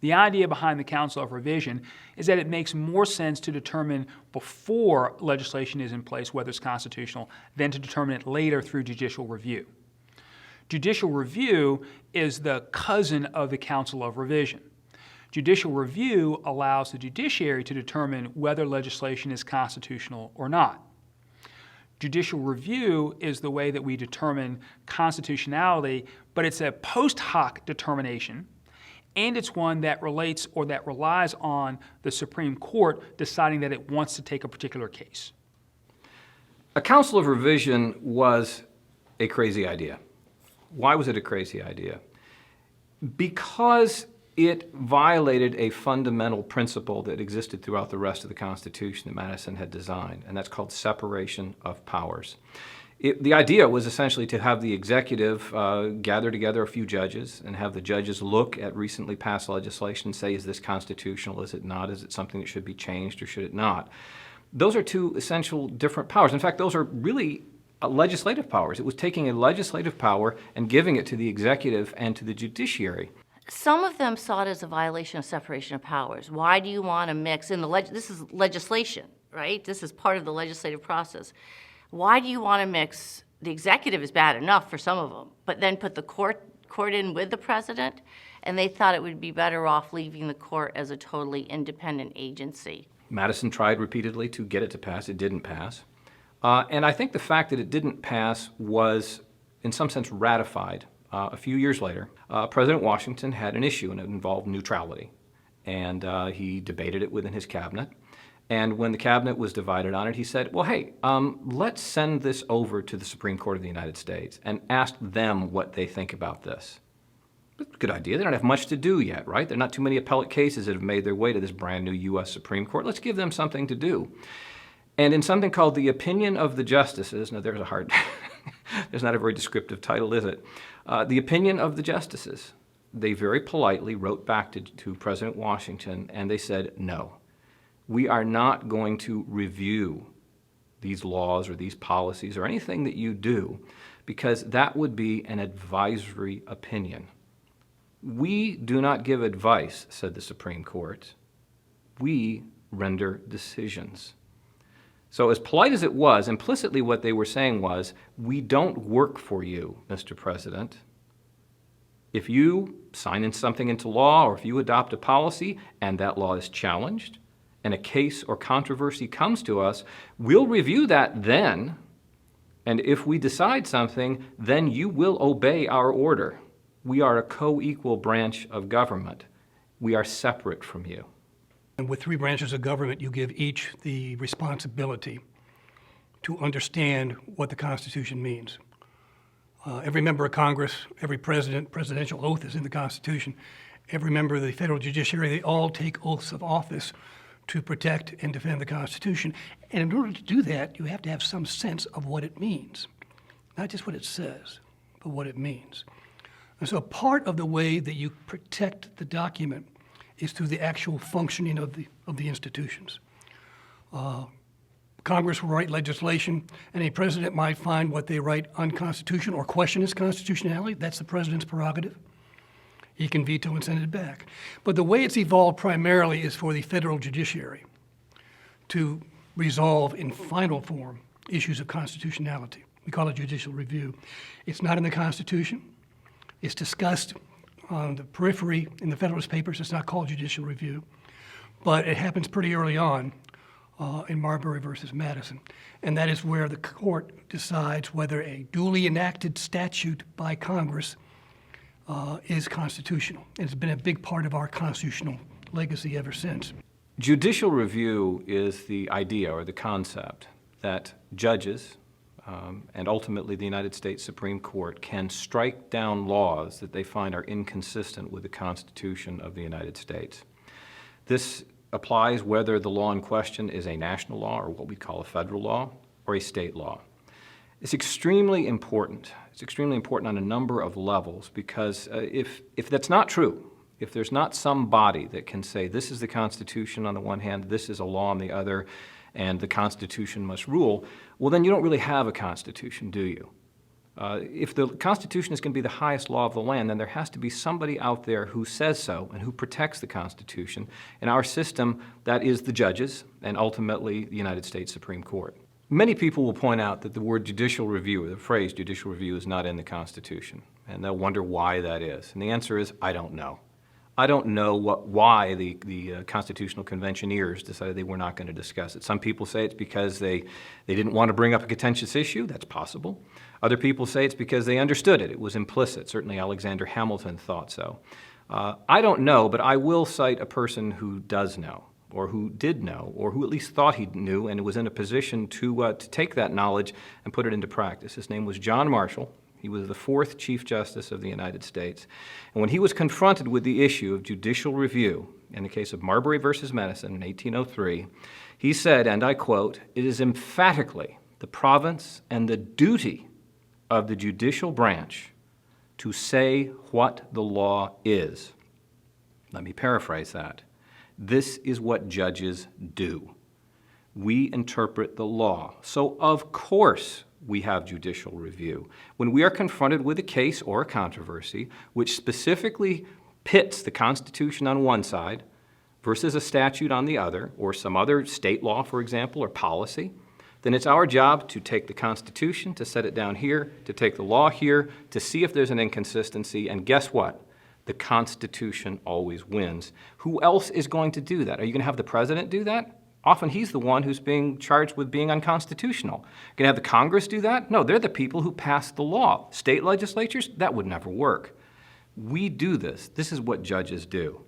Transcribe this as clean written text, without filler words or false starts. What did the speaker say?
The idea behind the Council of Revision is that it makes more sense to determine before legislation is in place whether it's constitutional than to determine it later through judicial review. Judicial review is the cousin of the Council of Revision. Judicial review allows the judiciary to determine whether legislation is constitutional or not. Judicial review is the way that we determine constitutionality, but it's a post hoc determination, and it's one that relates or that relies on the Supreme Court deciding that it wants to take a particular case. A Council of Revision was a crazy idea. Why was it a crazy idea? Because it violated a fundamental principle that existed throughout the rest of the Constitution that Madison had designed, and that's called separation of powers. The idea was essentially to have the executive gather together a few judges and have the judges look at recently passed legislation and say, is this constitutional, is it not, is it something that should be changed or should it not? Those are two essential different powers. In fact, those are really legislative powers. It was taking a legislative power and giving it to the executive and to the judiciary. Some of them saw it as a violation of separation of powers. Why do you want to mix in this is legislation, right? This is part of the legislative process. Why do you want to mix, the executive is bad enough for some of them, but then put the court in with the president? And they thought it would be better off leaving the court as a totally independent agency. Madison tried repeatedly to get it to pass. It didn't pass. And I think the fact that it didn't pass was, in some sense, ratified. A few years later, President Washington had an issue, and it involved neutrality. And he debated it within his cabinet. And when the cabinet was divided on it, he said, well, hey, let's send this over to the Supreme Court of the United States and ask them what they think about this. Good idea. They don't have much to do yet, right? There are not too many appellate cases that have made their way to this brand new U.S. Supreme Court. Let's give them something to do. And in something called the Opinion of the Justices, now there's a hard, there's not a very descriptive title, is it? The Opinion of the Justices, they very politely wrote back to President Washington, and they said, no, we are not going to review these laws or these policies or anything that you do, because that would be an advisory opinion. We do not give advice, said the Supreme Court. We render decisions. So as polite as it was, implicitly what they were saying was, we don't work for you, Mr. President. If you sign something into law or if you adopt a policy and that law is challenged and a case or controversy comes to us, we'll review that then, and if we decide something, then you will obey our order. We are a co-equal branch of government. We are separate from you. And with three branches of government, you give each the responsibility to understand what the Constitution means. Every member of Congress, every presidential oath is in the Constitution. Every member of the federal judiciary, they all take oaths of office to protect and defend the Constitution. And in order to do that, you have to have some sense of what it means. Not just what it says, but what it means. And so part of the way that you protect the document is through the actual functioning of the institutions. Congress will write legislation, and a president might find what they write unconstitutional or question its constitutionality. That's the president's prerogative. He can veto and send it back. But the way it's evolved primarily is for the federal judiciary to resolve in final form issues of constitutionality. We call it judicial review. It's not in the Constitution. It's discussed on the periphery in the Federalist Papers. It's not called judicial review, but it happens pretty early on in Marbury versus Madison. And that is where the court decides whether a duly enacted statute by Congress is constitutional. And it's been a big part of our constitutional legacy ever since. Judicial review is the idea or the concept that judges and ultimately the United States Supreme Court can strike down laws that they find are inconsistent with the Constitution of the United States. This applies whether the law in question is a national law or what we call a federal law or a state law. It's extremely important. It's extremely important on a number of levels because if that's not true, if there's not some body that can say this is the Constitution on the one hand, this is a law on the other, and the Constitution must rule, well then you don't really have a Constitution, do you? If the Constitution is going to be the highest law of the land, then there has to be somebody out there who says so and who protects the Constitution. In our system, that is the judges and ultimately the United States Supreme Court. Many people will point out that the word judicial review, or the phrase judicial review, is not in the Constitution, and they'll wonder why that is. And the answer is, I don't know. I don't know why the Constitutional Conventioneers decided they were not going to discuss it. Some people say it's because they didn't want to bring up a contentious issue. That's possible. Other people say it's because they understood it. It was implicit. Certainly Alexander Hamilton thought so. I don't know, but I will cite a person who does know, or who did know, or who at least thought he knew and was in a position to take that knowledge and put it into practice. His name was John Marshall. He was the 4th Chief Justice of the United States. And when he was confronted with the issue of judicial review in the case of Marbury versus Madison in 1803, he said, and I quote, "It is emphatically the province and the duty of the judicial branch to say what the law is." Let me paraphrase that. This is what judges do. We interpret the law. So of course we have judicial review. When we are confronted with a case or a controversy which specifically pits the Constitution on one side versus a statute on the other, or some other state law, for example, or policy, then it's our job to take the Constitution, to set it down here, to take the law here, to see if there's an inconsistency, and guess what? The Constitution always wins. Who else is going to do that? Are you going to have the president do that? Often he's the one who's being charged with being unconstitutional. Going to have the Congress do that? No, they're the people who passed the law. State legislatures? That would never work. We do this. This is what judges do.